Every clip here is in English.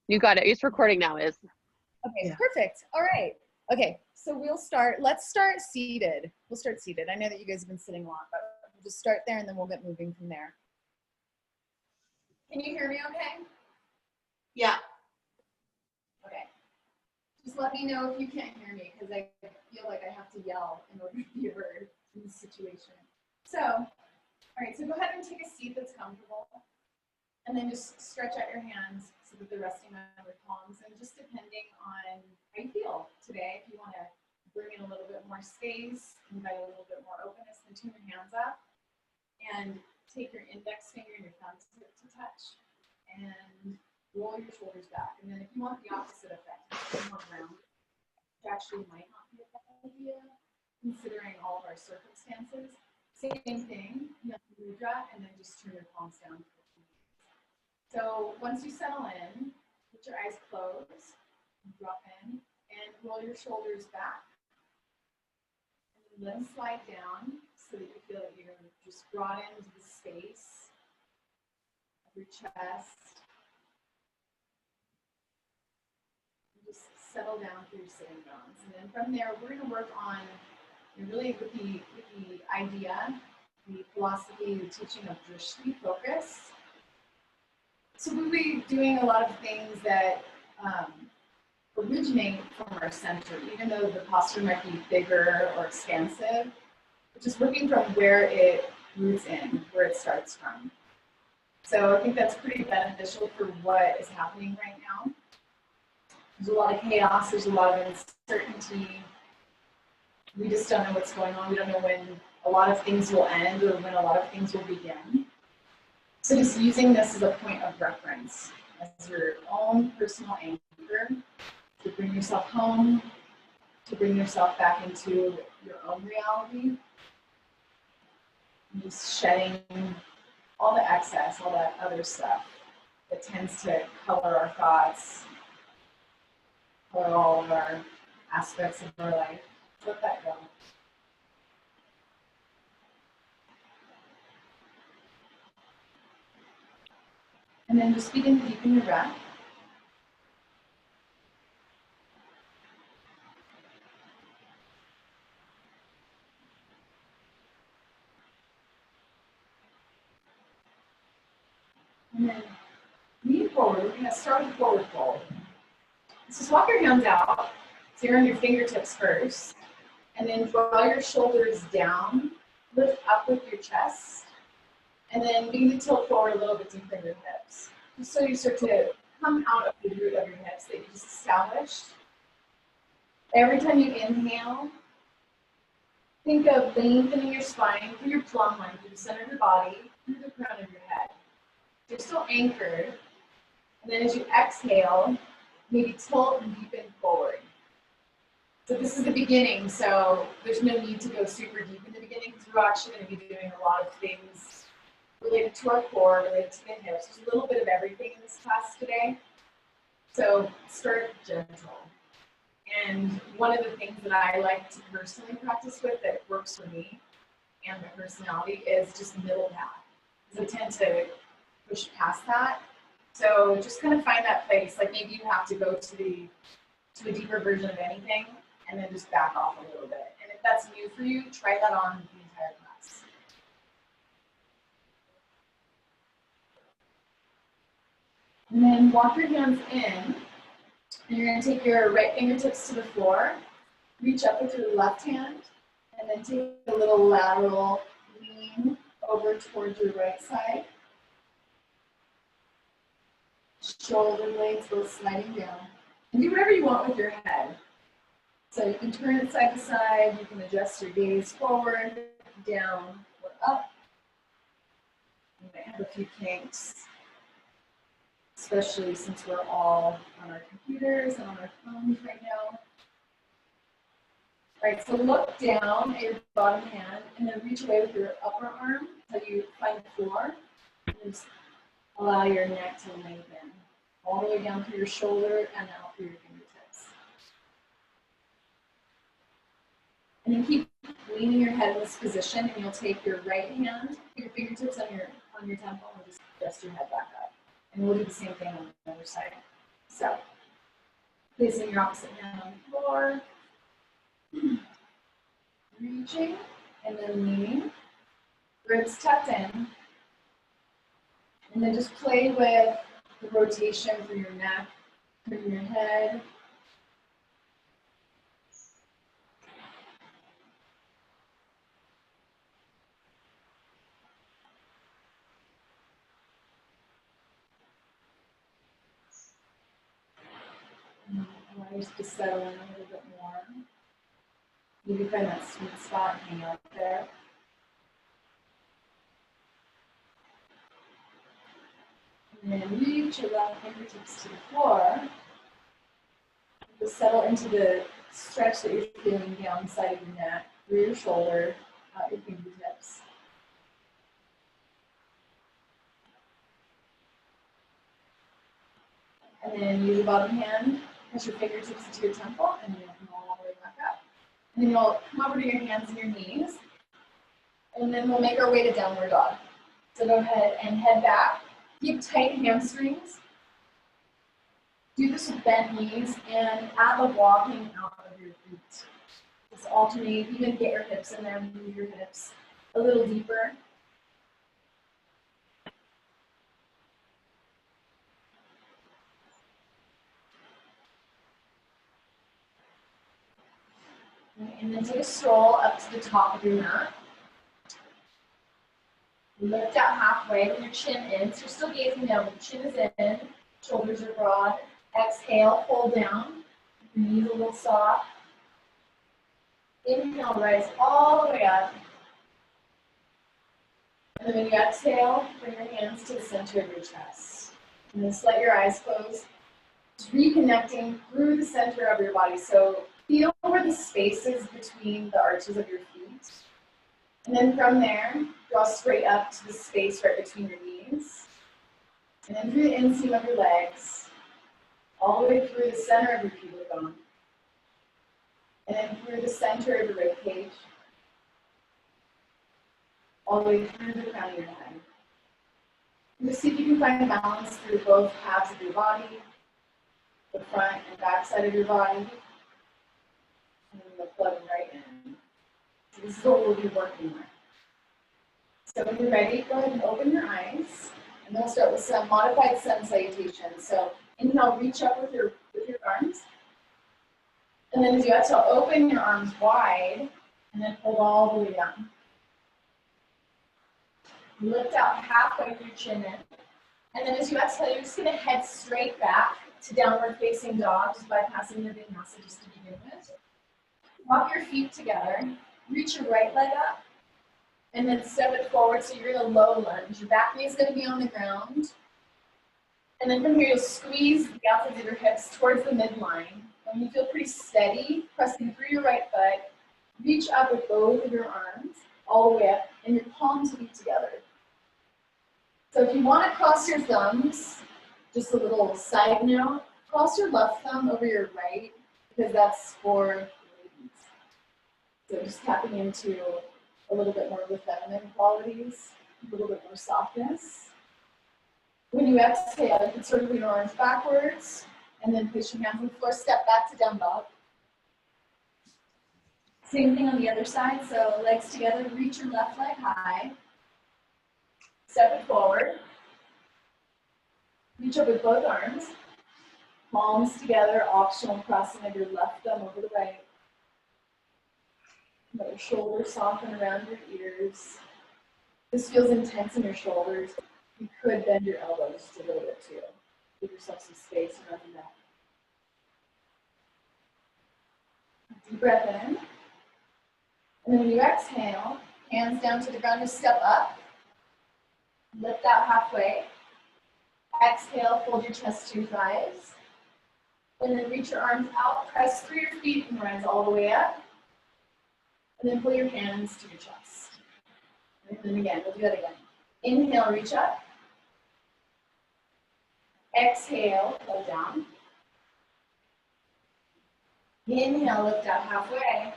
You got it. It's recording now, Is. Okay, yeah. Perfect. All right. Okay, so let's start seated. We'll start seated. I know that you guys have been sitting a lot, but we'll just start there and then we'll get moving from there. Can you hear me okay? Yeah. Okay. Just let me know if you can't hear me because I feel like I have to yell in order to be heard in this situation. So, all right, so go ahead and take a seat that's comfortable. And then just stretch out your hands so that they're resting on your palms. And just depending on how you feel today, if you want to bring in a little bit more space, invite a little bit more openness, then turn your hands up and take your index finger and your thumb to touch and roll your shoulders back. And then if you want the opposite effect, more round, which actually might not be a bad idea considering all of our circumstances. Same thing, mudra, and then just turn your palms down. So once you settle in, put your eyes closed, drop in, and roll your shoulders back. And then let them slide down so that you feel that you're just brought into the space of your chest. And just settle down through your sitting bones. And then from there, we're going to work on really with the idea, the philosophy, the teaching of drishti, focus. So we'll be doing a lot of things that originate from our center, even though the posture might be bigger or expansive, just working from where it roots in, where it starts from. So I think that's pretty beneficial for what is happening right now. There's a lot of chaos, there's a lot of uncertainty. We just don't know what's going on. We don't know when a lot of things will end or when a lot of things will begin. So just using this as a point of reference, as your own personal anchor, to bring yourself home, to bring yourself back into your own reality, and just shedding all the excess, all that other stuff that tends to color our thoughts, color all of our aspects of our life. Let that go. And then just begin to deepen your breath. And then lean forward. We're going to start with forward fold. So swap your hands out. So you're on your fingertips first. And then draw your shoulders down. Lift up with your chest. And then begin to tilt forward a little bit deeper in your hips. Just so you start to come out of the root of your hips that you just established. Every time you inhale, think of lengthening your spine through your plumb line, through the center of your body, through the crown of your head. You're still anchored. And then as you exhale, maybe tilt and deepen forward. So this is the beginning, so there's no need to go super deep in the beginning because we're actually going to be doing a lot of things related to our core, related to the hips. There's a little bit of everything in this class today. So start gentle. And one of the things that I like to personally practice with that works for me and my personality is just middle path. Because I tend to push past that. So just kind of find that place. Like maybe you have to go to a deeper version of anything and then just back off a little bit. And if that's new for you, try that on the entire class. And then walk your hands in. And you're going to take your right fingertips to the floor, reach up with your left hand, and then take a little lateral lean over towards your right side. Shoulder blades both sliding down. And do whatever you want with your head. So you can turn it side to side, you can adjust your gaze forward, down, or up. You might have a few kinks, especially since we're all on our computers and on our phones right now. All right, so look down at your bottom hand and then reach away with your upper arm until you find the floor. And just allow your neck to lengthen all the way down through your shoulder and out through your fingertips. And then keep leaning your head in this position, and you'll take your right hand, put your fingertips on your temple, and just adjust your head back up. And we'll do the same thing on the other side. So, placing your opposite hand on the floor, reaching, and then leaning, ribs tucked in, and then just play with the rotation through your neck, through your head. Allow yourself to settle in a little bit more. Maybe find that sweet spot and hang out there. And then reach your left fingertips to the floor. Just settle into the stretch that you're feeling down the side of your neck, through your shoulder, out your fingertips. And then use your bottom hand, press your fingertips into your temple, and then you'll come all the way back up. And then you'll come over to your hands and your knees, and then we'll make our way to downward dog. So go ahead and head back. Keep tight hamstrings. Do this with bent knees and add the walking out of your feet. Just alternate, even get your hips in there, move your hips a little deeper. And then take a stroll up to the top of your mat. Lift out halfway with your chin in. So you're still gazing down, but the chin is in, shoulders are broad. Exhale, pull down. Knees a little soft. Inhale, rise all the way up. And then when you exhale, bring your hands to the center of your chest. And then just let your eyes close. Just reconnecting through the center of your body. So feel where the space is between the arches of your feet. And then from there, draw straight up to the space right between your knees. And then through the inseam of your legs, all the way through the center of your pubic bone. And then through the center of your rib cage, all the way through the crown of your head. And just see if you can find balance through both halves of your body, the front and back side of your body, and then the plugging right in. So this is what we'll be working with. So when you're ready, go ahead and open your eyes, and we'll start with some modified sun salutation. So inhale, reach up with your arms. And then as you exhale, open your arms wide, and then hold all the way down. Lift out halfway with your chin in. And then as you exhale, you're just going to head straight back to downward facing dog, just bypassing the vinyasa just to begin with. Walk your feet together. Reach your right leg up. And then step it forward, so you're in a low lunge. Your back knee is going to be on the ground. And then from here, you'll squeeze the outsides of your hips towards the midline. When you feel pretty steady, pressing through your right foot, reach up with both of your arms, all the way up, and your palms will be together. So if you want to cross your thumbs, just a little side note, cross your left thumb over your right, because that's for ladies. So just tapping into a little bit more of the feminine qualities, a little bit more softness. When you exhale, you can circle your arms backwards, and then place your hands on the floor, step back to down dog. Same thing on the other side, so legs together, reach your left leg high. Step it forward. Reach up with both arms. Palms together, optional crossing of your left thumb over the right. Let your shoulders soften around your ears. This feels intense in your shoulders. You could bend your elbows just a little bit too. Give yourself some space around the neck. Deep breath in. And then when you exhale, hands down to the ground, just step up. Lift out halfway. Exhale, fold your chest to your thighs. And then reach your arms out, press through your feet and rise all the way up. And then pull your hands to your chest. And then again, we'll do that again. Inhale, reach up. Exhale, low down. Inhale, lift out halfway.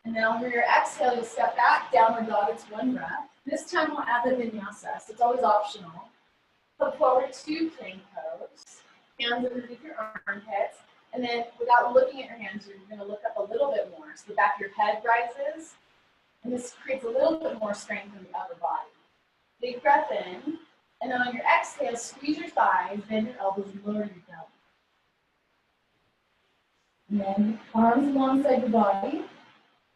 And then over your exhale, you'll step back, downward dog, it's one breath. This time we'll add the vinyasa, so it's always optional. Come forward to plank pose. Hands underneath your armpits. And then without looking at your hands, you're going to look up a little bit more. So the back of your head rises. And this creates a little bit more strength in the upper body. Big breath in. And then on your exhale, squeeze your thighs, bend your elbows, and lower your belly. And then arms alongside your body.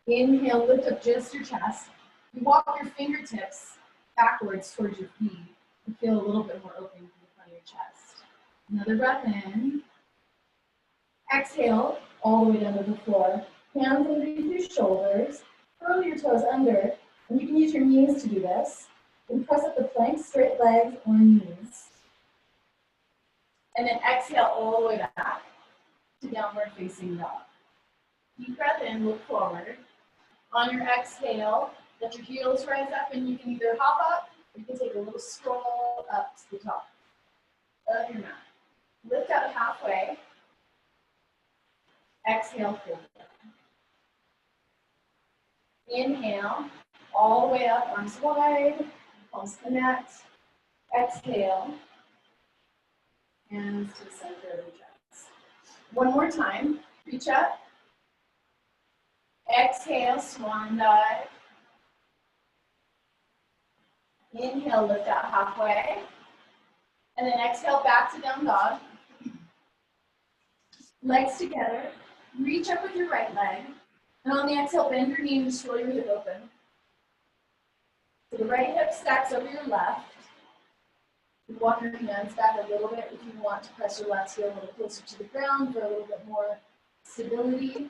Inhale, lift up just your chest. You walk your fingertips backwards towards your feet. You feel a little bit more open in the front of your chest. Another breath in. Exhale, all the way down to the floor. Hands underneath your shoulders. Curl your toes under. And you can use your knees to do this. Then press up the plank, straight legs or knees. And then exhale all the way back to downward facing dog. Deep breath in, look forward. On your exhale, let your heels rise up and you can either hop up or you can take a little stroll up to the top of your mat. Lift up halfway. Exhale, fold. Inhale, all the way up, arms wide, palms connect. Exhale, hands to the center of the chest. One more time, reach up. Exhale, swan dive. Inhale, lift out halfway. And then exhale, back to down dog. Legs together. Reach up with your right leg. And on the exhale, bend your knee and just roll your hip open. So the right hip stacks over your left. You walk your hands back a little bit if you want to press your left heel a little closer to the ground for a little bit more stability.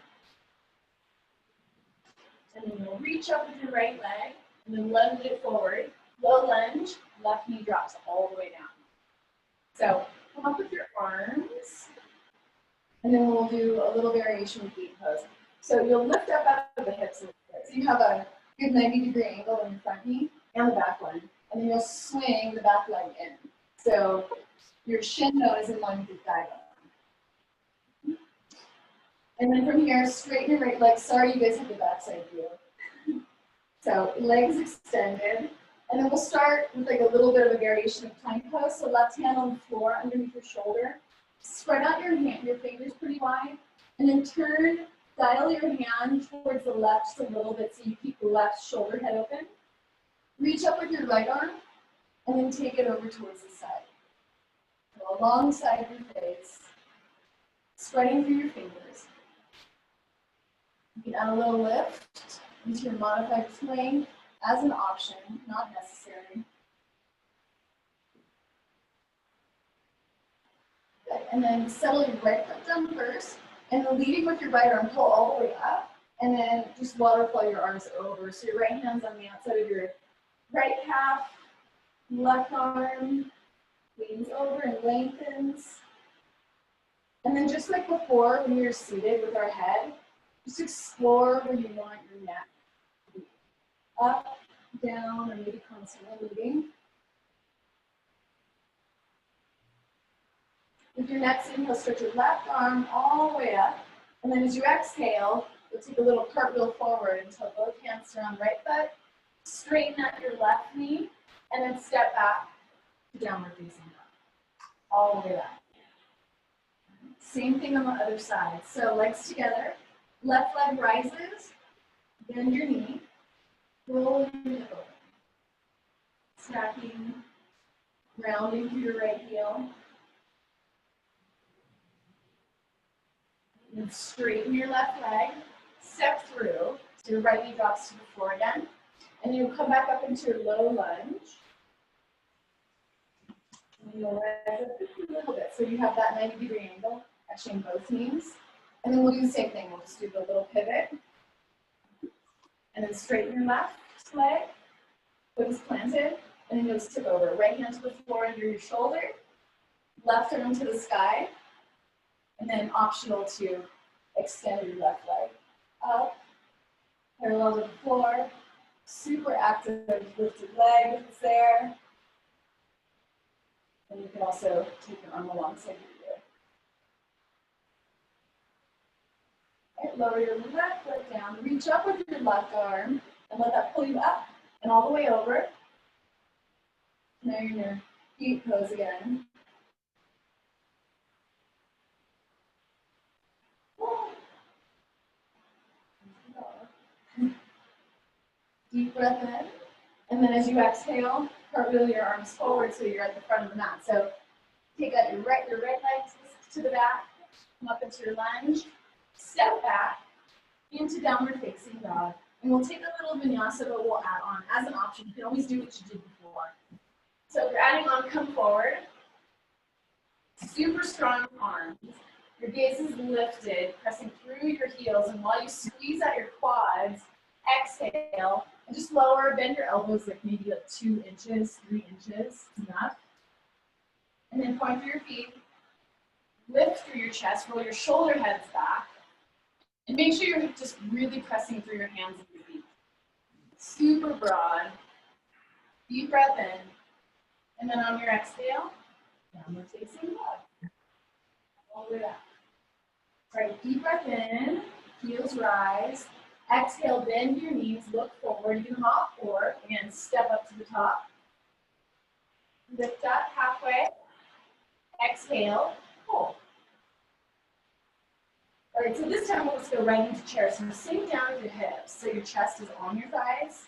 And then you'll reach up with your right leg and then lunge it forward. Low lunge, left knee drops all the way down. So come up with your arms. And then we'll do a little variation with gate pose. So you'll lift up out of the hips a little bit. So you have a good 90-degree angle on your front knee and the back leg. And then you'll swing the back leg in. So your shin bone is in line with your thigh bone. And then from here, straighten your right leg. Sorry, you guys have the backside view. So legs extended. And then we'll start with like a little bit of a variation of plank pose. So left hand on the floor underneath your shoulder. Spread out your fingers pretty wide. And then dial your hand towards the left just a little bit so you keep the left shoulder head open. Reach up with your right arm and then take it over towards the side. So alongside your face, spreading through your fingers. You can add a little lift into your modified plank as an option, not necessary. Good. And then settle your right foot down first, and then leading with your right arm, pull all the way up, and then just waterfall your arms over. So your right hand's on the outside of your right calf, left arm leans over and lengthens. And then just like before, when you're seated with our head, just explore where you want your neck to be. Up, down, or maybe constantly moving. With your next inhale, stretch your left arm all the way up. And then as you exhale, you'll take a little cartwheel forward until both hands surround right foot. Straighten out your left knee, and then step back to downward facing dog. All the way back. Same thing on the other side. So legs together, left leg rises, bend your knee, roll your hip over. Stacking, rounding through your right heel. And straighten your left leg, step through, so your right knee drops to the floor again. And you'll come back up into your low lunge. And you'll rise up just a little bit. So you have that 90-degree angle, actually in both knees. And then we'll do the same thing. We'll just do the little pivot. And then straighten your left leg, foot is planted, and then you'll just tip over. Right hand to the floor under your shoulder, left arm to the sky, and then optional to extend your left leg up, parallel to the floor. Super active lifted leg if it's there. And you can also take your arm alongside your ear. Right, lower your left leg down. Reach up with your left arm and let that pull you up and all the way over. Now you're in your Feet pose again. Deep breath in. And then as you exhale, cartwheel your arms forward so you're at the front of the mat. So take out your right leg to the back, come up into your lunge, step back into downward facing dog. And we'll take a little vinyasa, but we'll add on as an option. You can always do what you did before. So if you're adding on, come forward. Super strong arms. Your gaze is lifted, pressing through your heels. And while you squeeze out your quads, exhale. And just lower, bend your elbows like maybe like 2 inches, 3 inches, enough. And then point through your feet. Lift through your chest, roll your shoulder heads back. And make sure you're just really pressing through your hands and your feet. Super broad. Deep breath in. And then on your exhale, downward facing dog. All the way back. All right, deep breath in, heels rise. Exhale, bend your knees, look forward. You can hop or, again, step up to the top. Lift up halfway. Exhale, pull. All right, so this time we'll just go right into chair. So sink down with your hips so your chest is on your thighs.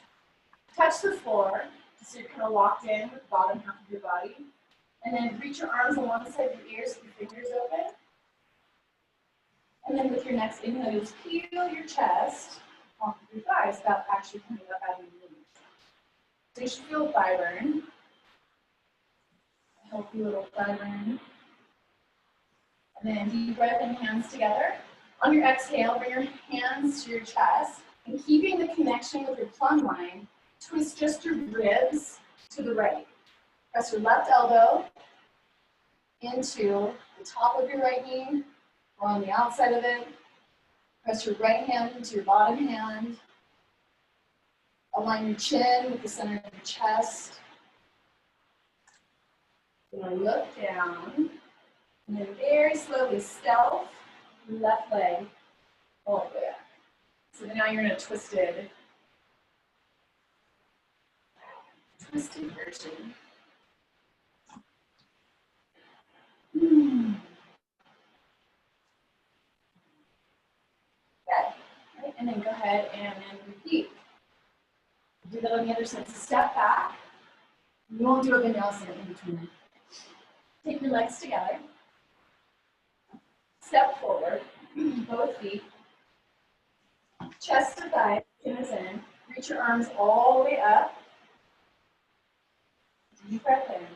Touch the floor so you're kind of locked in with the bottom half of your body. And then reach your arms along the side of your ears with your fingers open. And then with your next inhale, you just peel your chest off of your thighs without actually coming up out of your knees. So you should feel a thigh burn. A healthy little thigh burn. And then deep breath in, hands together. On your exhale, bring your hands to your chest. And keeping the connection with your plumb line, twist just your ribs to the right. Press your left elbow into the top of your right knee or on the outside of it. Press your right hand into your bottom hand. Align your chin with the center of your chest. You're going to look down. And then very slowly, stealth, left leg, all the way up. So now you're in a twisted version. Good. Right, and then go ahead and then repeat. Do that on the other side. Step back. You won't do a vinyasa in between. Take your legs together. Step forward, both feet. Chest to thigh, chin is in. Reach your arms all the way up. Deep breath in.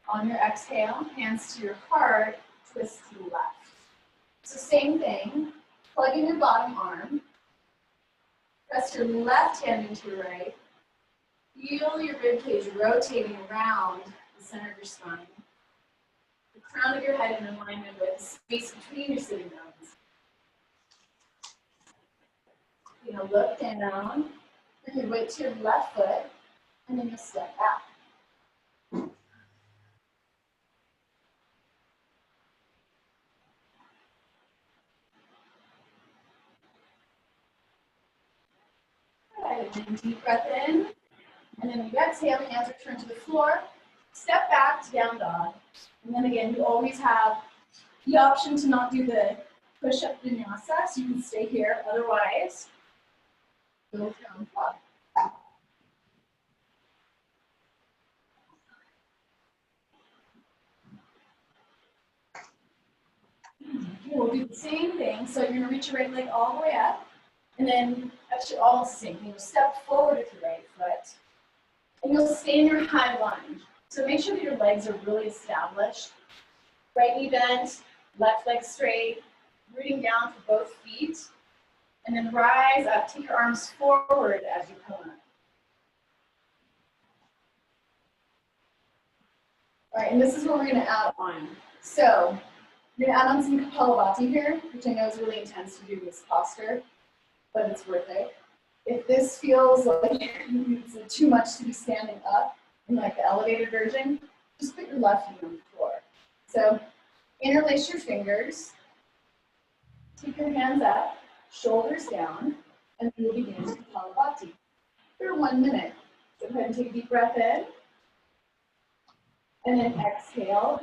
On your exhale, hands to your heart, twist to the left. So same thing, plug in your bottom arm. Press your left hand into your right. Feel your ribcage rotating around the center of your spine. The crown of your head in alignment with the space between your sitting bones. You're going to look down, bring your weight to your left foot, and then you'll step back. Right, and then deep breath in, and then you exhale, hands return to the floor. Step back to down dog. And then again, you always have the option to not do the push-up vinyasa, so you can stay here. Otherwise, go down dog. We'll do the same thing. So you're going to reach your right leg all the way up. And then, actually almost the same thing. You'll step forward with your right foot. And you'll stay in your high lunge. So make sure that your legs are really established. Right knee bent, left leg straight, rooting down for both feet. And then rise up. Take your arms forward as you come up. All right, and this is what we're going to add on. So we're going to add on some Kapalabhati here, which I know is really intense to do this posture, but it's worth it. If this feels like it's too much to be standing up in like the elevated version, just put your left knee on the floor. So interlace your fingers, take your hands up, shoulders down, and we'll begin Kapalabhati for 1 minute. So go ahead and take a deep breath in. And then exhale.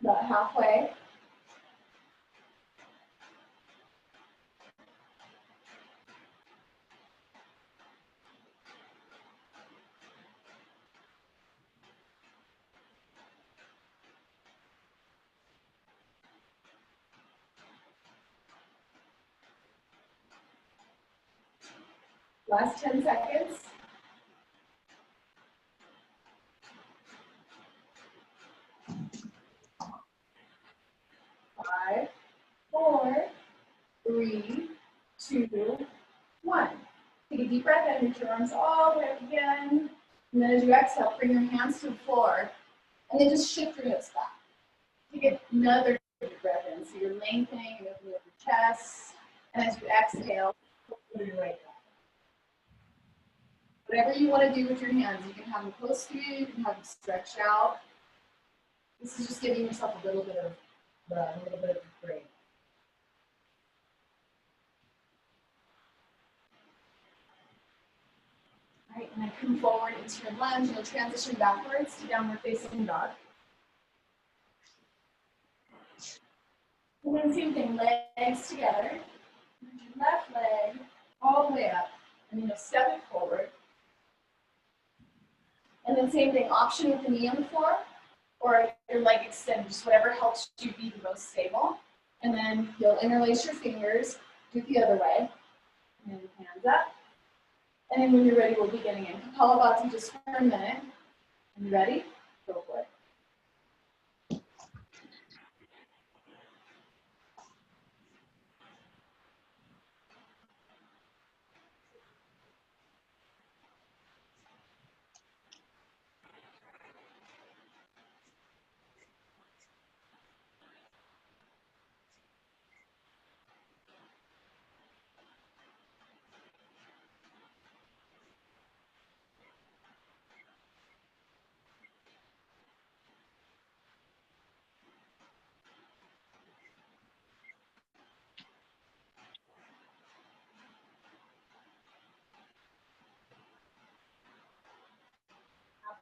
About halfway. Last 10 seconds. 5, 4, 3, 2, 1. Take a deep breath in, reach your arms all the way up again. And then as you exhale, bring your hands to the floor. And then just shift your hips back. Take another deep breath in. So you're lengthening and opening up your chest. And as you exhale, pull your right back. Whatever you want to do with your hands, you can have them close to you, you can have them stretched out. This is just giving yourself a little bit of a break. All right, and then come forward into your lunge. You'll transition backwards to downward facing dog. And then same thing, legs together. Left leg all the way up, and then you'll step it forward. And then same thing, option with the knee on the floor, or your leg extended, just whatever helps you be the most stable. And then you'll interlace your fingers, do it the other way, and hands up. And then when you're ready, we'll be getting in Kapalabhati just for a minute. Are you ready? Go for it.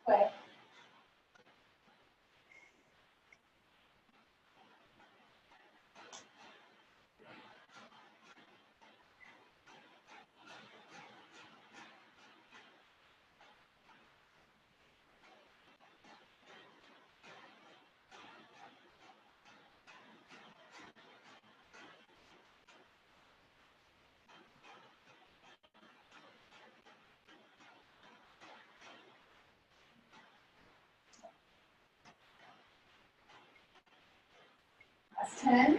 Halfway. Last 10.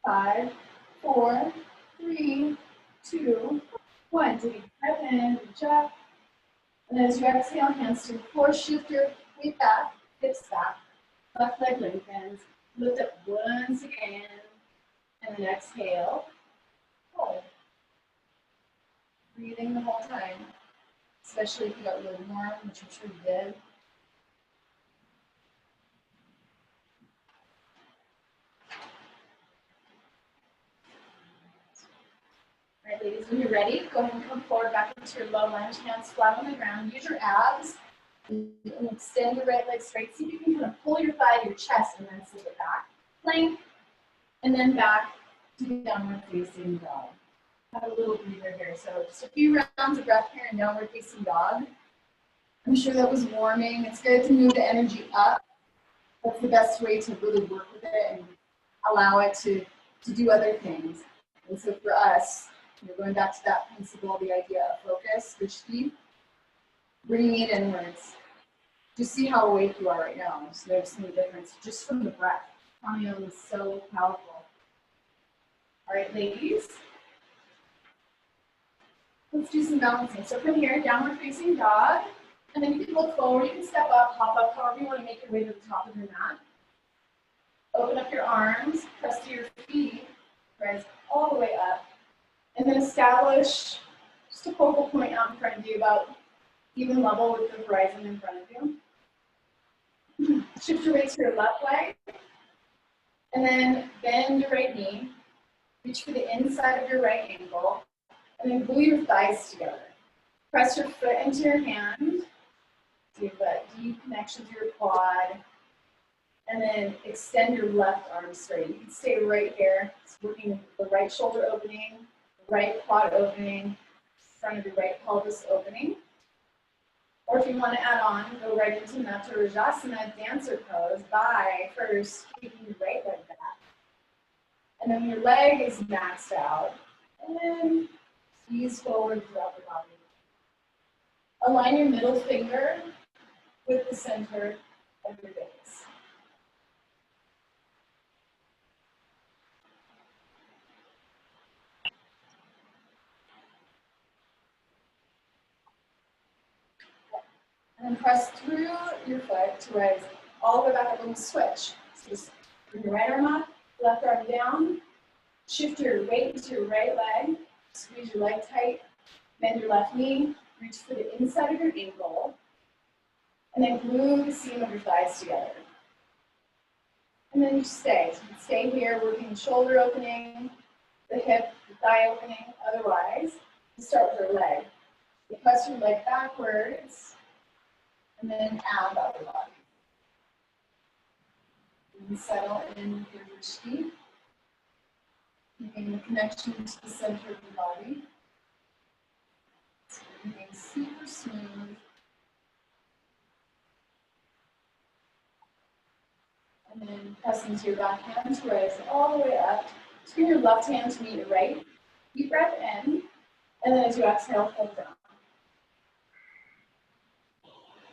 5, 4, 3, 2, 1. Take a deep breath in, reach up. And then as you exhale, hands to the floor, shift your weight back, hips back. Left leg lengthens. Lift up once again. And then exhale. Hold. Breathing the whole time. Especially if you got really warm, which I'm sure you did. All right, ladies, when you're ready, go ahead and come forward back into your low lunge, hands flat on the ground. Use your abs and extend your right leg straight. See if you can kind of pull your thigh to your chest and then slip it back. Plank, and then back to downward facing dog. Have a little breather here. So just a few rounds of breath here in downward facing dog. I'm sure that was warming. It's good to move the energy up. That's the best way to really work with it and allow it to do other things. And so for us, we're going back to that principle, the idea of focus, drishti, bringing it inwards. Just see how awake you are right now. Just noticing the difference just from the breath. Pranayama is so powerful. All right, ladies. Let's do some balancing. So from here, downward facing dog. And then you can look forward, you can step up, hop up, however you want to make your way to the top of your mat. Open up your arms, press to your feet, rise all the way up. And then establish just a focal point out in front of you, about even level with the horizon in front of you. Shift your weight to your left leg. And then bend your right knee. Reach for the inside of your right ankle. And then glue your thighs together. Press your foot into your hand. So you have a deep connection to your quad. And then extend your left arm straight. You can stay right here. It's working the right shoulder opening, the right quad opening, front of your right pelvis opening. Or if you want to add on, go right into Metta Rajasana, dancer pose, by first keeping your right leg back. And then your leg is maxed out. And then ease forward throughout the body. Align your middle finger with the center of your gaze. And then press through your foot to rise all the way back up and switch. So just bring your right arm up, left arm down. Shift your weight into your right leg. Squeeze your leg tight. Bend your left knee. Reach for the inside of your ankle. And then glue the seam of your thighs together. And then you stay. So you can stay here, working the shoulder opening, the hip, the thigh opening. Otherwise, you start with your leg. You press your leg backwards. And then add the upper body. And settle in with your drishti, making the connection to the center of the body. So breathing super smooth. And then press into your back hand to rise all the way up. Turn your left hand to meet your right. Deep breath in. And then as you exhale, hold down.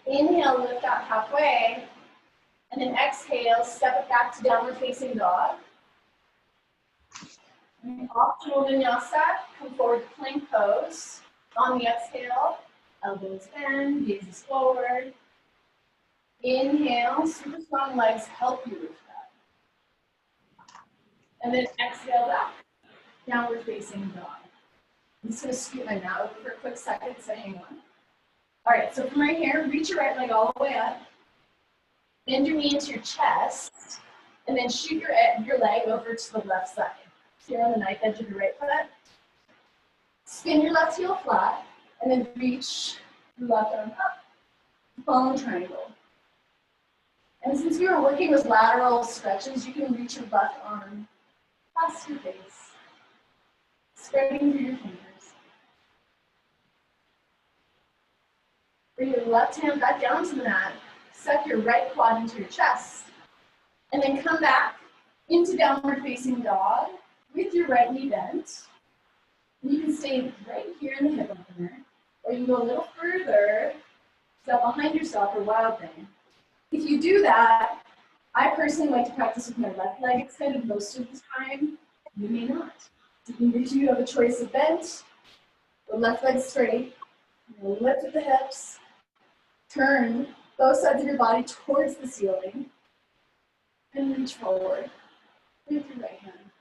Inhale, lift out halfway, and then exhale, step it back to downward facing dog. And optimal vinyasa, come forward to plank pose. On the exhale, elbows bend, gazes forward. Inhale, super strong legs help you with that. And then exhale back, downward facing dog. I'm just going to scoot my mat over for a quick second, so hang on. All right, so from right here, reach your right leg all the way up. Bend your knee into your chest, and then shoot your leg over to the left side. So you're on the knife edge of your right foot. Spin your left heel flat, and then reach your left arm up. Bone triangle. And since we were working with lateral stretches, you can reach your left arm past your face, spreading through your fingers. Bring your left hand back down to the mat. Suck your right quad into your chest. And then come back into downward facing dog with your right knee bent. And you can stay right here in the hip opener. Or you can go a little further, step behind yourself or wild thing. If you do that, I personally like to practice with my left leg extended most of the time. You may not. You have a choice of bent, the left leg straight, lift at the hips. Turn both sides of your body towards the ceiling and reach forward with your right hand.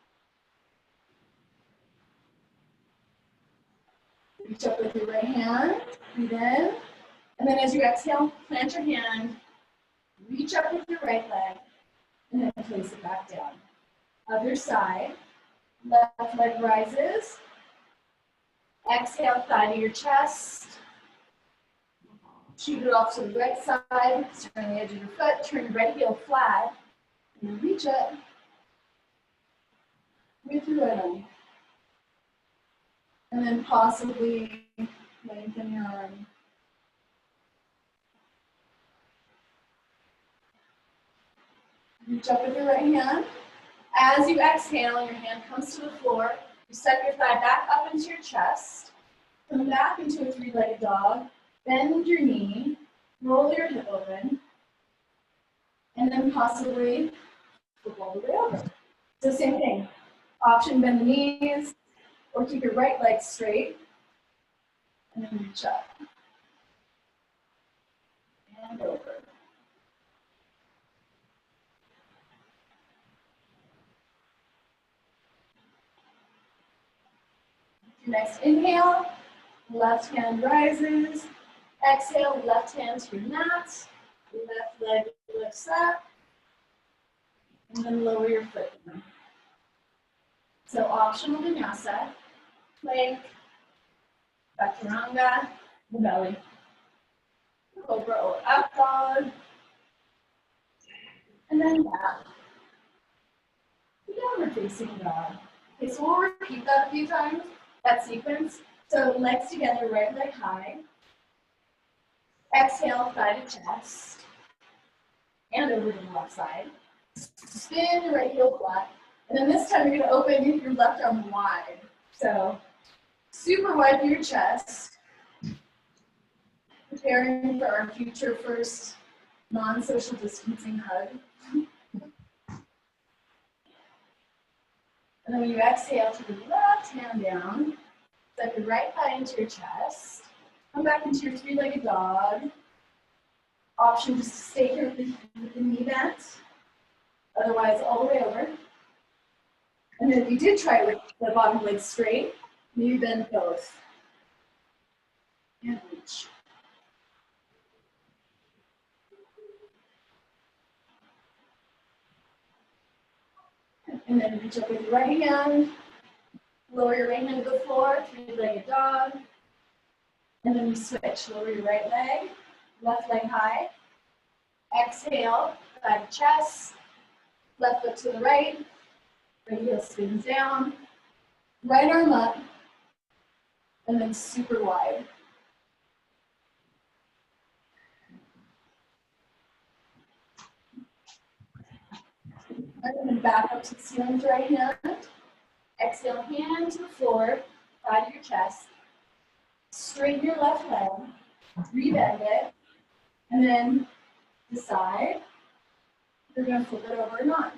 Reach up with your right hand, breathe in, and then as you exhale, plant your hand, reach up with your right leg, and then place it back down. Other side, left leg rises, exhale, thigh to your chest. Shoot it off to the right side, turn the edge of your foot, turn your right heel flat, and then reach up with your right arm. And then possibly lengthen your arm. Reach up with your right hand. As you exhale, your hand comes to the floor. You step your thigh back up into your chest. Come back into a three-legged dog. Bend your knee. roll your hip open, and then possibly flip all the way over. So same thing. Option bend the knees, or keep your right leg straight, and then reach up. And over. Your next inhale, left hand rises. Exhale, left hand to your mat. Left leg lifts up. And then lower your foot down. So optional vinyasa, plank, chaturanga, the belly. Cobra or up dog. And then back. Downward facing dog. Okay, so we'll repeat that a few times, that sequence. So legs together, right leg high. Exhale, thigh to chest. And over to the left side. Spin your right heel flat. And then this time you're going to open your left arm wide. So super wide through your chest. Preparing for our future first non-social distancing hug. And then when you exhale, take your left hand down. Step your right thigh into your chest. Come back into your three-legged dog. Option just to stay here with the knee bent. Otherwise, all the way over. And then if you did try it with the bottom leg straight, maybe bend both. And reach. And then reach up with your right hand. Lower your right hand to the floor, three-legged dog. And then we switch. Lower your right leg, left leg high. Exhale, thigh to chest. Left foot to the right. Right heel spins down. Right arm up. And then super wide. And then back up to the ceiling with right hand. Exhale, hand to the floor, thigh to your chest. Straighten your left leg, rebend it, and then decide you're going to flip it over or not.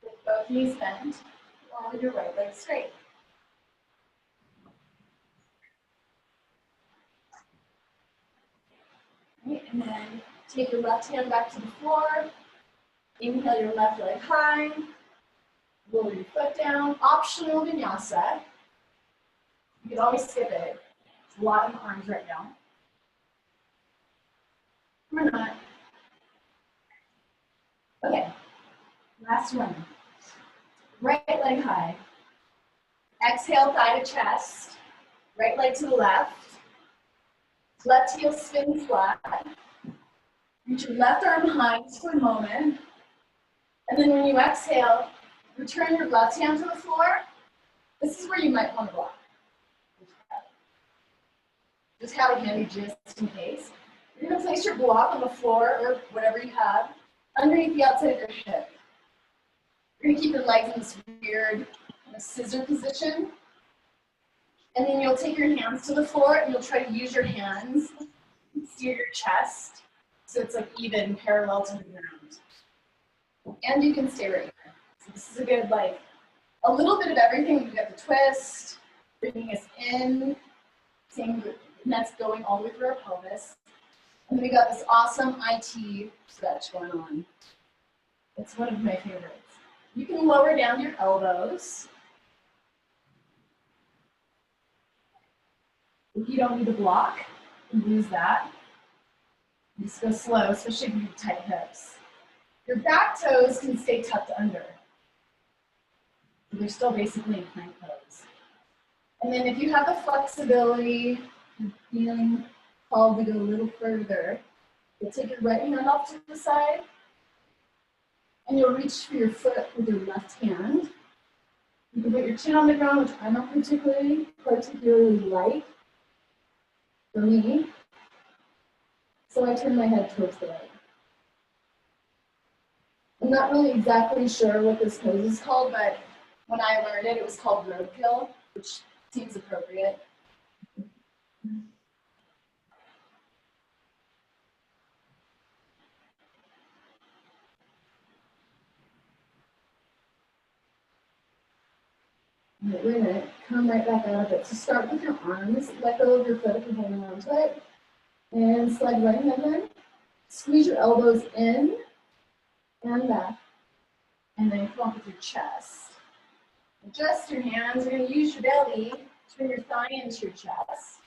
With both knees bent, or with your right leg straight. Right, and then take your left hand back to the floor. Inhale your left leg high. Roll your foot down. Optional vinyasa. You can always skip it. It's a lot of arms right now. Or not. Okay, last one. Right leg high. Exhale, thigh to chest. Right leg to the left. Left heel spin flat. Reach your left arm high for a moment. And then when you exhale, return your left hand to the floor. This is where you might want to block. Just have it handy just in case. You're going to place your block on the floor or whatever you have underneath the outside of your hip. You're going to keep your legs in this weird scissor position. And then you'll take your hands to the floor and you'll try to use your hands to steer your chest so it's like even parallel to the ground. And you can stay right here. So this is a good, like, a little bit of everything. We've got the twist, bringing us in, same, and that's going all the way through our pelvis. And then we got this awesome IT stretch going on. It's one of my favorites. You can lower down your elbows. If you don't need a block, you can use that. Just go slow, especially if you have tight hips. Your back toes can stay tucked under. They're still basically in plank pose. And then if you have the flexibility, you're feeling called to go a little further, you'll take your right hand off to the side, and you'll reach for your foot with your left hand. You can put your chin on the ground, which I'm not particularly like for me. So I turn my head towards the right. I'm not really exactly sure what this pose is called, but when I learned it, it was called roadkill, which seems appropriate. We're gonna come right back out of it. So start with your arms, let go of your foot if you're holding on to it, and slide right ahead then. Squeeze your elbows in and back, and then come up with your chest. Adjust your hands. You're gonna use your belly to bring your thigh into your chest.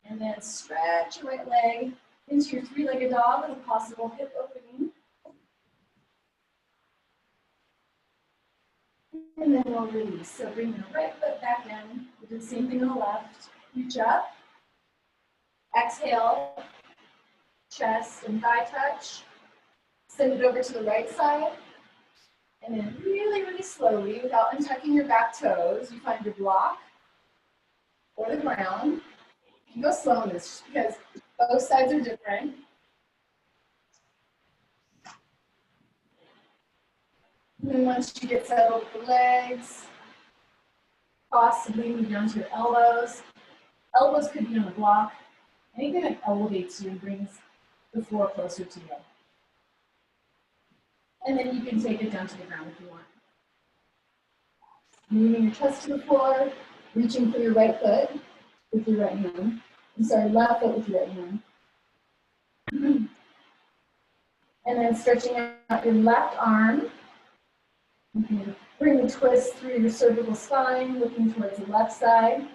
And then stretch your right leg into your three-legged dog with a possible hip opening. And then we'll release. So bring your right foot back in. We'll do the same thing on the left. Reach up. Exhale. Chest and thigh touch. Send it over to the right side. And then really, really slowly, without untucking your back toes, you find your block or the ground. You can go slow on this just because both sides are different. And then once you get settled with the legs, possibly move down to your elbows. Elbows could be on the block. Anything that elevates you and brings the floor closer to you. And then you can take it down to the ground if you want. Moving your chest to the floor, reaching for your right foot with your right hand. I'm sorry, left foot with your right hand. And then stretching out your left arm. You can bring the twist through your cervical spine, looking towards the left side.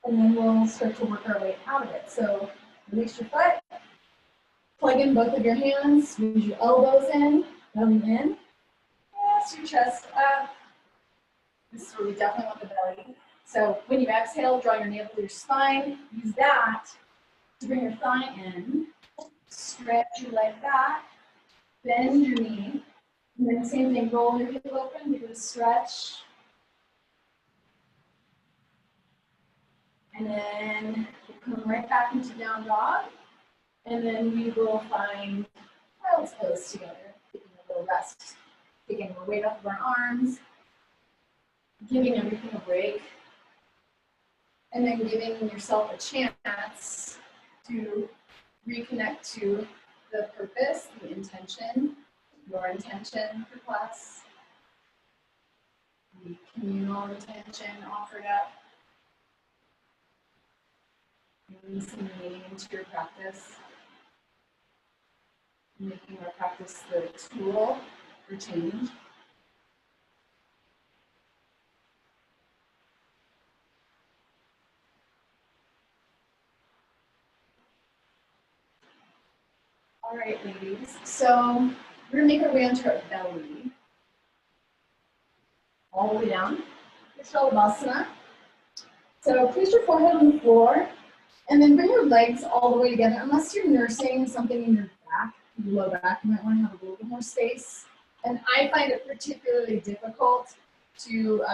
And then we'll start to work our way out of it. So release your foot, plug in both of your hands, squeeze your elbows in, belly in, press your chest up. This is where we definitely want the belly. So when you exhale, draw your navel to your spine. Use that to bring your thigh in. Stretch your leg back, bend your knee. And then same thing, roll your hip open, give it a stretch. And then we'll come right back into down dog. And then we will find child's pose together, taking a little rest, taking the weight off of our arms, giving everything a break, and then giving yourself a chance to reconnect to the purpose, the intention, your intention for class, the communal intention offered up. Bringing some meaning into your practice, making our practice the tool for change. All right, ladies, so we're gonna make our way onto our belly, all the way down, Shalabhasana. So place your forehead on the floor, and then bring your legs all the way together. Unless you're nursing something in your back, your low back, you might want to have a little bit more space. And I find it particularly difficult to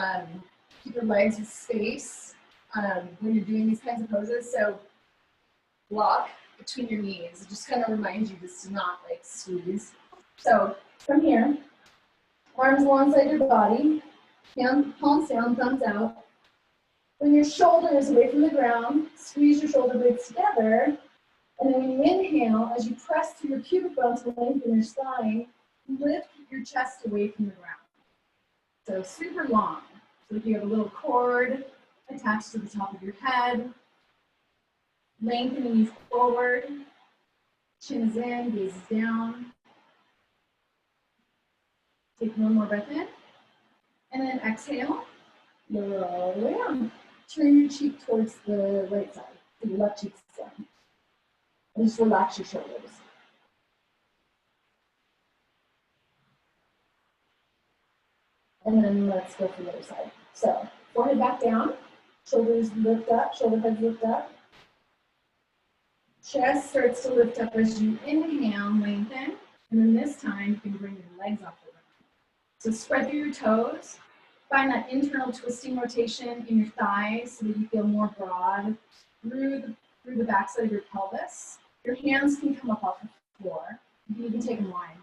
keep your legs with space when you're doing these kinds of poses. So block between your knees. It just kind of reminds you just to not like squeeze. So from here, arms alongside your body, palms down, thumbs out. Bring your shoulders away from the ground, squeeze your shoulder blades together, and then when you inhale, as you press through your pubic bone to lengthen your spine, lift your chest away from the ground. So super long. So if you have a little cord attached to the top of your head, lengthening you forward, chin is in, gaze is down. Take one more breath in, and then exhale, lower all the way down. Turn your cheek towards the right side, so your left cheek's down. And just relax your shoulders. And then let's go for the other side. So forehead back down, shoulders lift up, shoulder heads lift up. Chest starts to lift up as you inhale, lengthen. And then this time you can bring your legs off the ground. So spread through your toes. Find that internal twisting rotation in your thighs so that you feel more broad through the backside of your pelvis. Your hands can come up off the floor. You can even take them wide.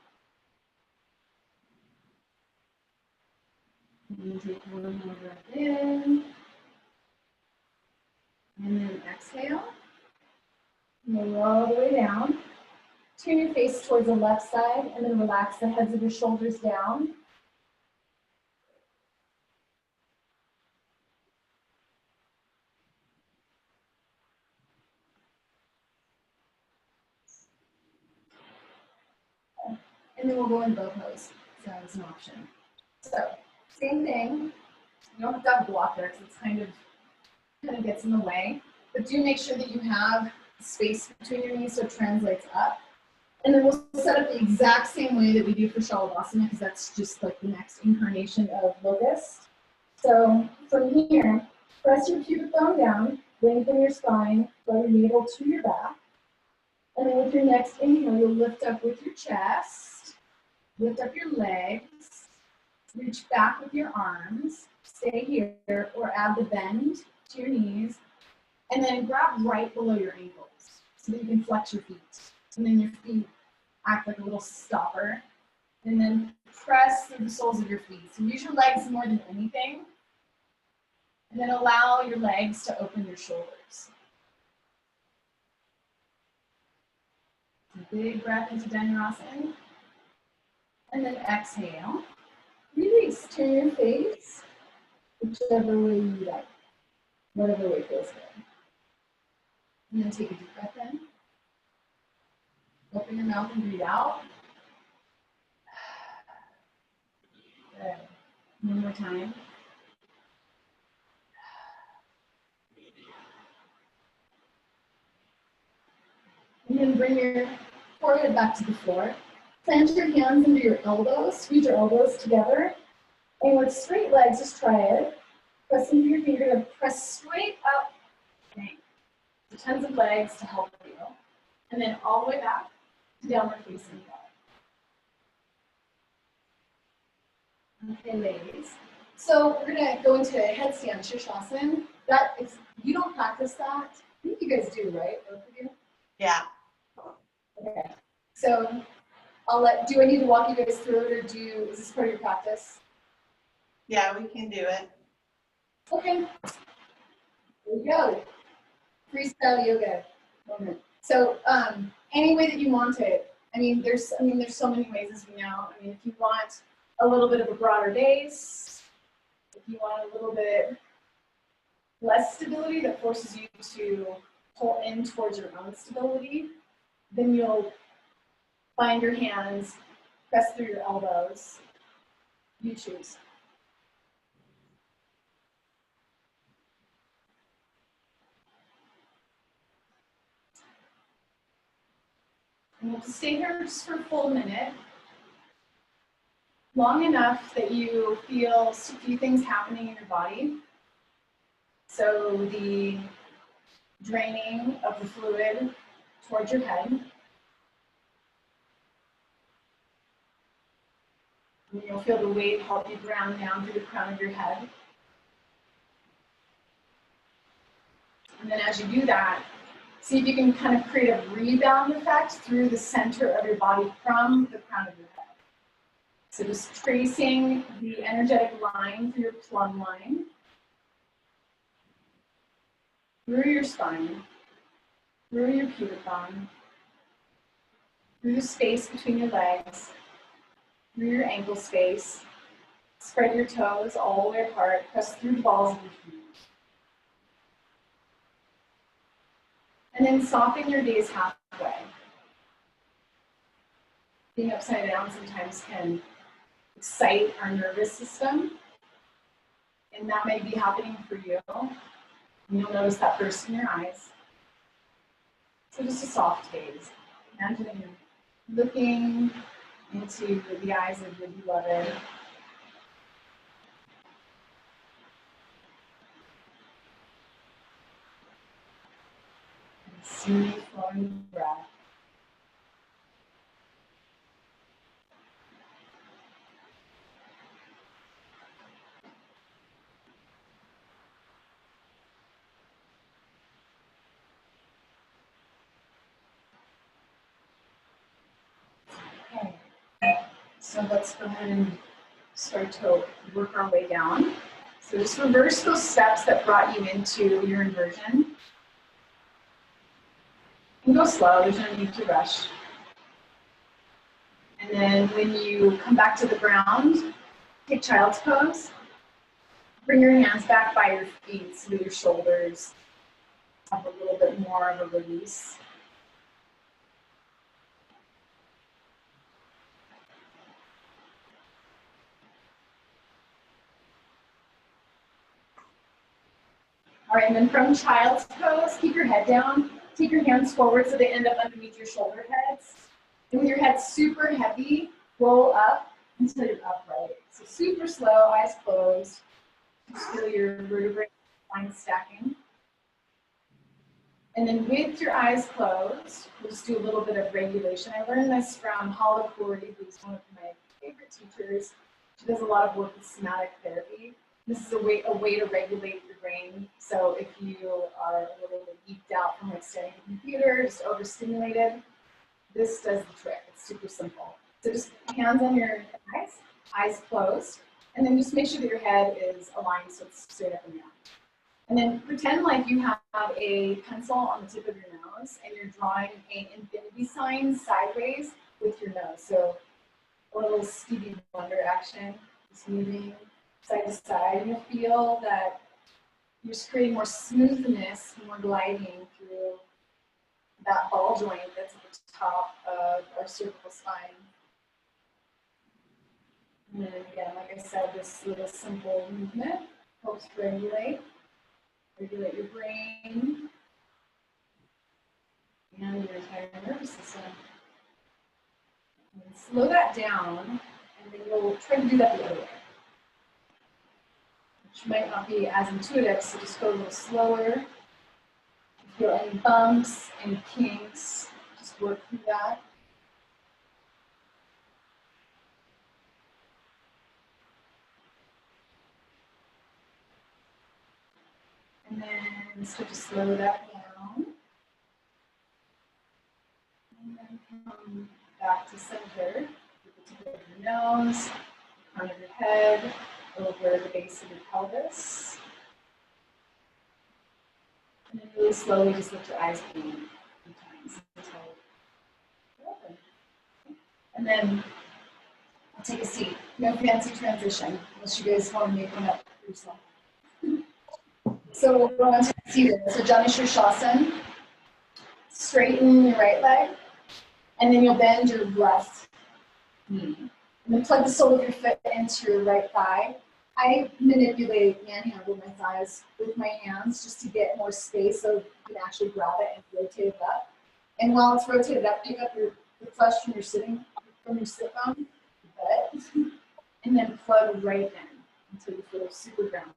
And take one more breath in. And then exhale. And roll all the way down. Turn your face towards the left side and then relax the heads of your shoulders down. And then we'll go in bow pose. So that's an option. So same thing. You don't have to have a block there because it's kind of gets in the way. But do make sure that you have space between your knees so it translates up. And then we'll set up the exact same way that we do for Shalabhasana because that's just like the next incarnation of locust. So from here, press your pubic bone down, lengthen your spine, draw your navel to your back. And then with your next inhale, you'll lift up with your chest, lift up your legs, reach back with your arms, stay here, or add the bend to your knees, and then grab right below your ankles so that you can flex your feet. And then your feet act like a little stopper. And then press through the soles of your feet. So use your legs more than anything. And then allow your legs to open your shoulders. A big breath into Dhanurasana. And then exhale. Release. Turn your face whichever way you like. Whatever way feels good. And then take a deep breath in. Open your mouth and breathe out. Good. One more time. And then bring your forehead back to the floor. Plant your hands under your elbows. Squeeze your elbows together. And with straight legs, just try it. Press into your feet. You're going to press straight up. Okay. So tons of legs to help you. And then all the way back to downward facing dog. Okay, ladies. So we're going to go into headstand Shirshasana. That is, you don't practice that. I think you guys do, right? Both of you? Yeah. Okay. So do I need to walk you guys through it, or is this part of your practice? Yeah, we can do it. Okay. Here we go. Freestyle yoga moment. So any way that you want it. There's so many ways, as we know. If you want a little bit of a broader base, if you want a little bit less stability that forces you to pull in towards your own stability, then you'll find your hands, press through your elbows. You choose. And we'll stay here just for a full minute. Long enough that you feel a few things happening in your body. So the draining of the fluid towards your head. And you'll feel the weight help you ground down through the crown of your head. And then as you do that, see if you can kind of create a rebound effect through the center of your body from the crown of your head. So just tracing the energetic line through your plumb line, through your spine, through your pubic bone, through the space between your legs, through your ankle space. Spread your toes all the way apart, press through the balls of your feet. And then soften your gaze halfway. Being upside down sometimes can excite our nervous system, and that may be happening for you. And you'll notice that first in your eyes. So just a soft gaze. Imagine you're looking into the eyes of your beloved. And smooth flowing breath. Okay, so let's go ahead and start to work our way down. So just reverse those steps that brought you into your inversion. And go slow, there's no need to rush. And then when you come back to the ground, take child's pose. Bring your hands back by your feet so that your shoulders have a little bit more of a release. All right, and then from child's pose, keep your head down. Take your hands forward so they end up underneath your shoulder heads. And with your head super heavy, roll up until you're upright. So super slow, eyes closed. Just feel your vertebrae line stacking. And then with your eyes closed, we'll just do a little bit of regulation. I learned this from Hala Puri, who's one of my favorite teachers. She does a lot of work with somatic therapy. This is a way to regulate your brain. So if you are a little bit geeked out from like staring at the computer, just overstimulated, this does the trick. It's super simple. So just hands on your eyes closed, and then just make sure that your head is aligned so it's straight up and down. And then pretend like you have a pencil on the tip of your nose and you're drawing an infinity sign sideways with your nose. So a little Stevie Wonder action, just moving side to side. And you'll feel that you're just creating more smoothness, more gliding through that ball joint that's at the top of our cervical spine. And then again, like I said, this little simple movement helps regulate your brain and your entire nervous system. And slow that down, and then you'll try to do that the other way, which might not be as intuitive, so just go a little slower. If you feel any bumps, any kinks, just work through that. And then start to slow that down. And then come back to center with the tip of your nose, the crown of your head, over the base of your pelvis. And then really slowly just lift your eyes a few times until you're open. And then I'll take a seat. No fancy transition, unless you guys want to make one up for yourself. So we're on to seated. So Janu Shirshasana. Straighten your right leg, and then you'll bend your left knee. And then plug the sole of your foot into your right thigh. I manipulate manhandle my thighs with my hands just to get more space so you can actually grab it and rotate it up. And while it's rotated up, pick up the flesh from your sit bone, your butt, and then plug right in until you feel super grounded.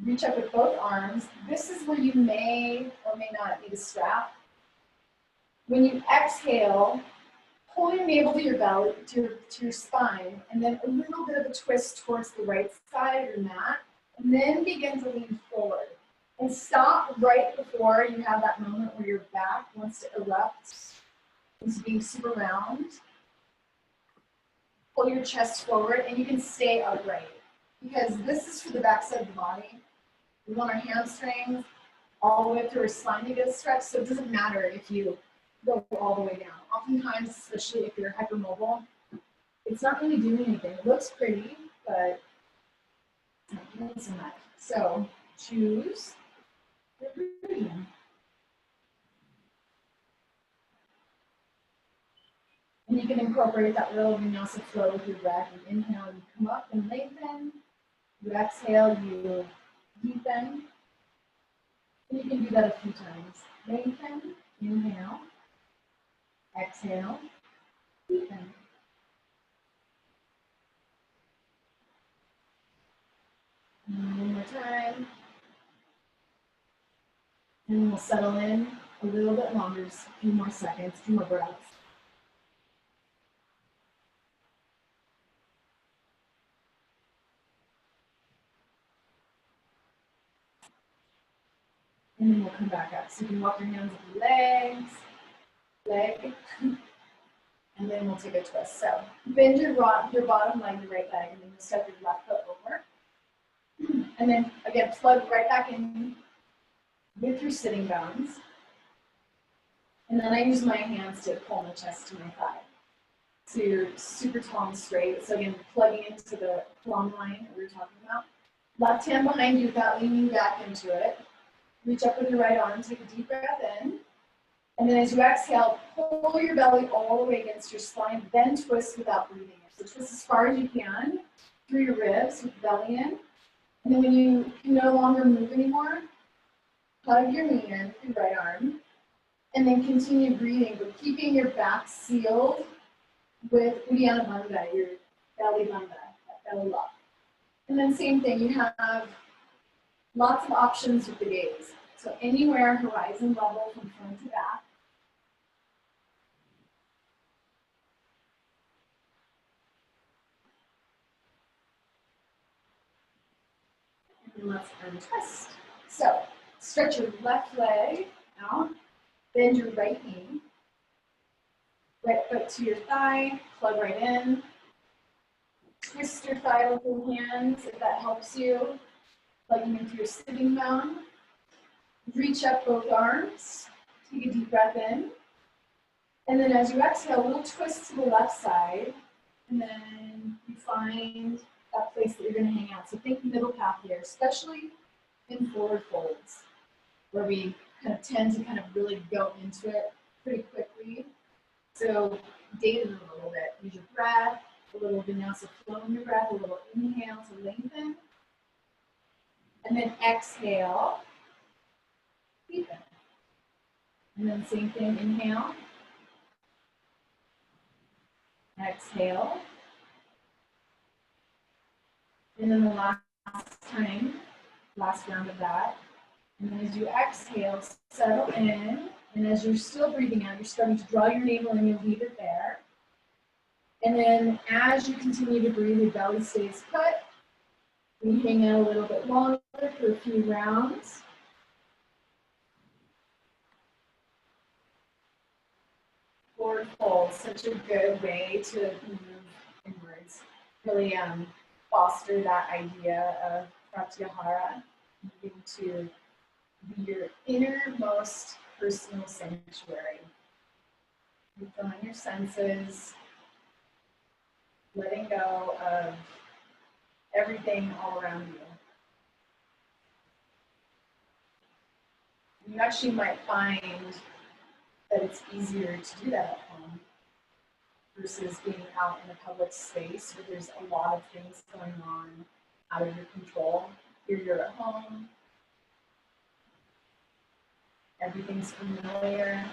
Reach up with both arms. This is where you may or may not need a strap. When you exhale, pull your navel to your belly, to your spine, and then a little bit of a twist towards the right side of your mat, and then begin to lean forward. And stop right before you have that moment where your back wants to erupt into being super round. Pull your chest forward, and you can stay upright, because this is for the back side of the body. We want our hamstrings all the way up to our spine to get a stretch, so it doesn't matter if you go all the way down. Oftentimes, especially if you're hypermobile, it's not really doing anything. It looks pretty, but it's not doing so much. So choose your version. And you can incorporate that little vinyasa flow with your breath. You inhale, you come up and lengthen. You exhale, you deepen. And you can do that a few times. Lengthen, inhale, exhale, deepen. And one more time. And we'll settle in a little bit longer, just a few more seconds, 2 more breaths. And then we'll come back up. So you can walk your hands up your legs, leg, And then we'll take a twist. So bend your bottom leg, your right leg, and then you step your left foot over. And then again, plug right back in with your sitting bones. And then I use my hands to pull my chest to my thigh. So you're super tall and straight. So again, plugging into the plumb line that we were talking about. Left hand behind you without leaning back into it. Reach up with your right arm, take a deep breath in. And then as you exhale, pull your belly all the way against your spine, then twist without breathing. So twist as far as you can through your ribs with the belly in. And then when you can no longer move anymore, hug your knee in with your right arm. And then continue breathing, but keeping your back sealed with Uddiyana Bandha, your belly bandha, that belly lock. And then same thing, you have lots of options with the gaze. So anywhere horizon level from front to back. And let's untwist. So stretch your left leg out, bend your right knee. Right foot to your thigh, plug right in. Twist your thigh with your hands if that helps you. Plugging into your sitting bone. Reach up both arms. Take a deep breath in. And then as you exhale, a little twist to the left side. And then you find that place that you're going to hang out. So think middle path here, especially in forward folds, where we kind of tend to kind of really go into it pretty quickly. So date it a little bit. Use your breath, a little vinyasa flow in your breath, a little inhale to lengthen. And then exhale, deepen. And then same thing, inhale. Exhale. And then the last time, last round of that. And then as you exhale, settle in. And as you're still breathing out, you're starting to draw your navel and you'll leave it there. And then as you continue to breathe, your belly stays put. We hang out a little bit longer for a few rounds. Forward fold, such a good way to move inwards. Really foster that idea of pratyahara, moving to be your innermost personal sanctuary. Refilling your senses, letting go of everything all around you. You actually might find that it's easier to do that at home versus being out in a public space where there's a lot of things going on out of your control. Here you're at home, everything's familiar.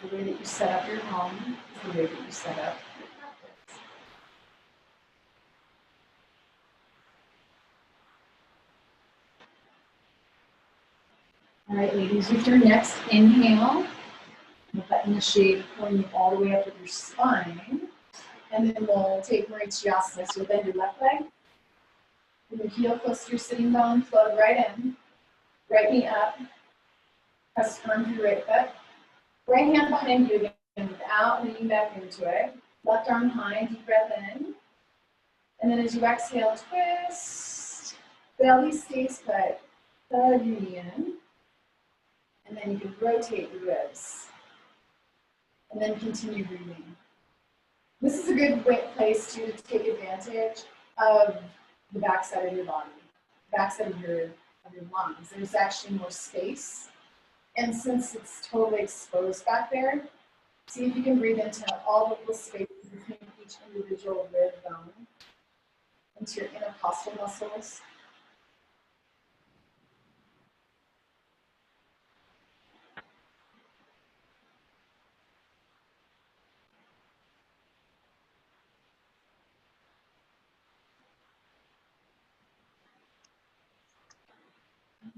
The way that you set up your home is the way that you set up your practice. All right, ladies, with your next inhale, we'll button the shape, pulling you all the way up with your spine. And then we'll take Marichiyasana. So bend your left leg. With your heel close to your sitting bone, plug right in. Right knee up. Press firm through your right foot. Right hand behind you again without leaning back into it. Left arm high, deep breath in. And then as you exhale, twist. Belly stays put. Plug your knee in. And then you can rotate your ribs. And then continue breathing. This is a good place to take advantage of the backside of your body, backside of your lungs. There's actually more space. And since it's totally exposed back there, see if you can breathe into all of the space between each individual rib bone, into your intercostal muscles.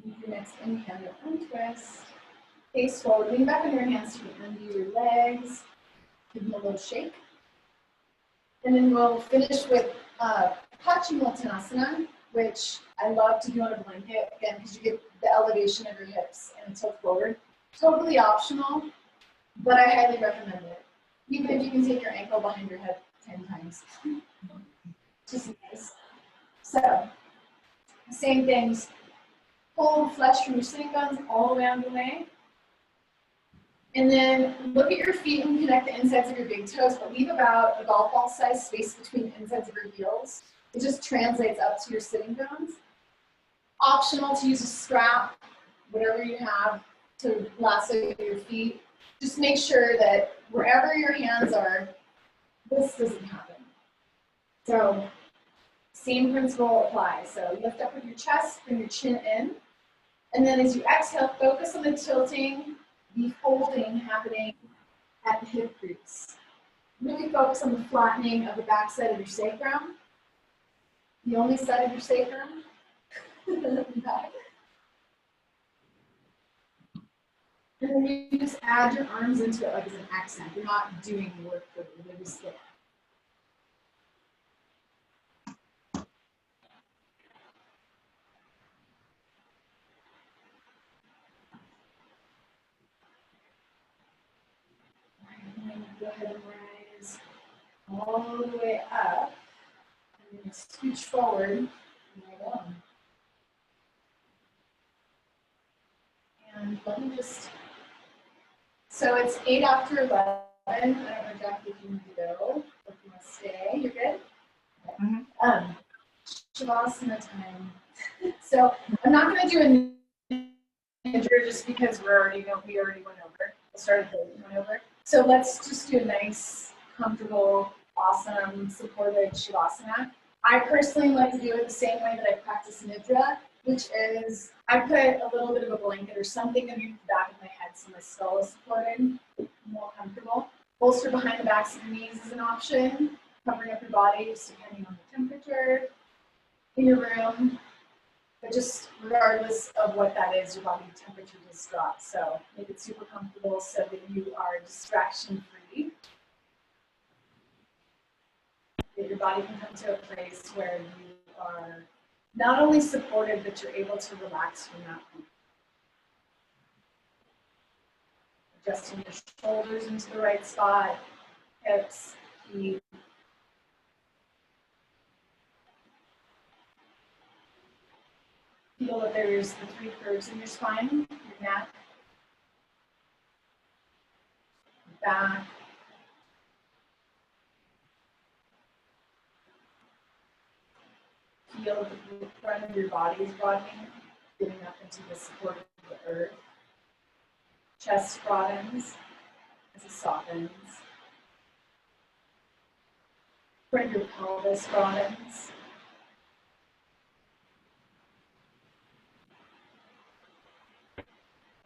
Your next inhale, untwist. Face forward, lean back on your hands to under your legs. Give them a little shake. And then we'll finish with Paschimottanasana, which I love to do on a blanket, again, because you get the elevation of your hips and tilt forward. Totally optional, but I highly recommend it. Even if you can take your ankle behind your head 10 times. Just nice. So, same things. Pull flesh from your sitting bones all the way out of the way. And then look at your feet and connect the insides of your big toes, but leave about a golf ball size space between the insides of your heels. It just translates up to your sitting bones. Optional to use a strap, whatever you have to lasso your feet. Just make sure that wherever your hands are, this doesn't happen. So, same principle applies. So lift up with your chest, bring your chin in. And then as you exhale, focus on the tilting, the folding happening at the hip crease. Really focus on the flattening of the back side of your sacrum. The only side of your sacrum. And then you just add your arms into it like as an accent. You're not doing work for it, you're just there. And then go ahead and rise all the way up. And then scooch forward and right on. And let me just, so it's 8 after 11. I don't know, Jackie, if you need to go, if you want to stay, you're good? Okay. Shavasana time. So I'm not going to do a nidra just because we already went over. I started the went over. So let's just do a nice, comfortable, awesome, supported Shavasana. I personally like to do it the same way that I practice nidra, which is I put a little bit of a blanket or something underneath the back of my head so my skull is supported, more comfortable. Bolster behind the backs of your knees is an option. Covering up your body, just depending on the temperature in your room. But just regardless of what that is, your body temperature does drop. So make it super comfortable so that you are distraction free. That your body can come to a place where you are not only supported, but you're able to relax from that point. Adjusting your shoulders into the right spot, hips, feet. Feel that there's the 3 curves in your spine, your neck, your back, feel that the front of your body is broadening, getting up into the support of the earth. Chest broadens as it softens. Front of your pelvis broadens.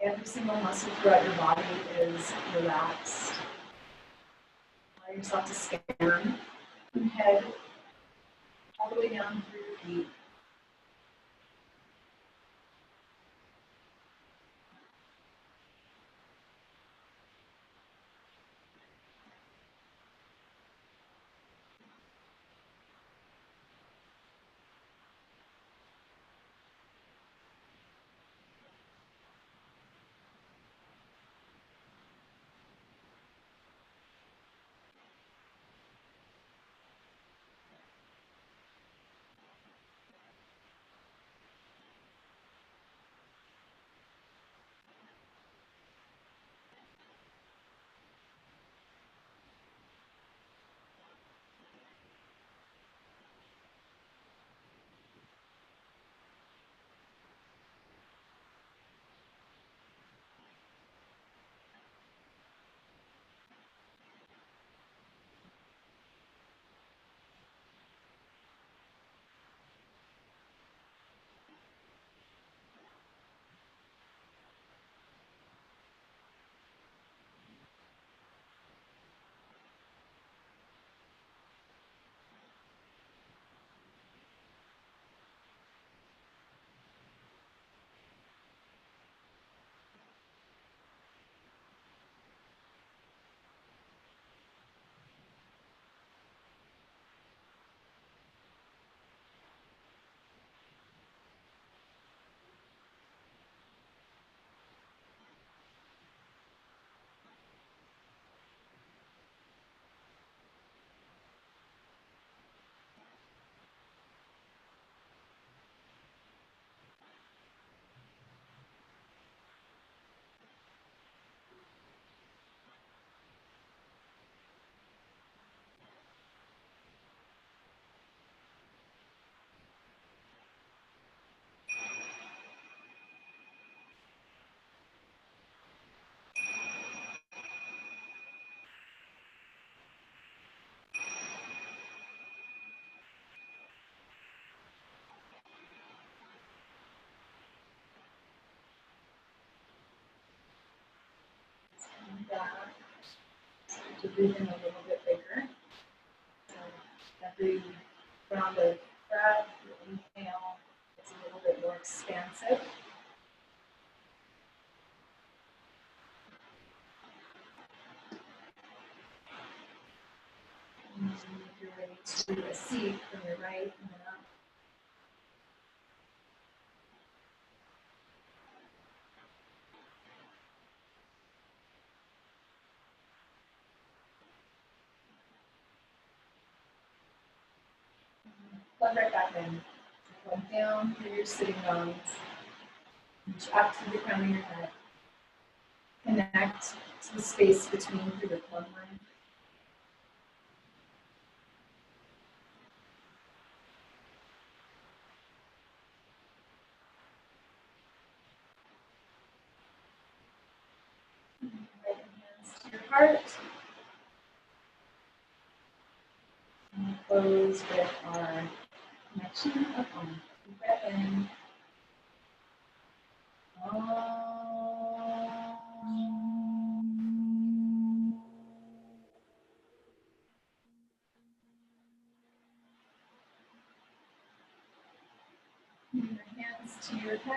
Every single muscle throughout your body is relaxed. Allow yourself to scan from head all the way down through your feet. that. To breathe in a little bit bigger. So every round of breath, you inhale, it's a little bit more expansive. And if you're ready to do a seat from your right and then up. Plug right back in. Plug down through your sitting bones. Reach up to the crown of your head. Connect to the space between through the plumb line. Right hands to your heart. And close with our connection of Om. Deep breath in. Bring your hands to your head.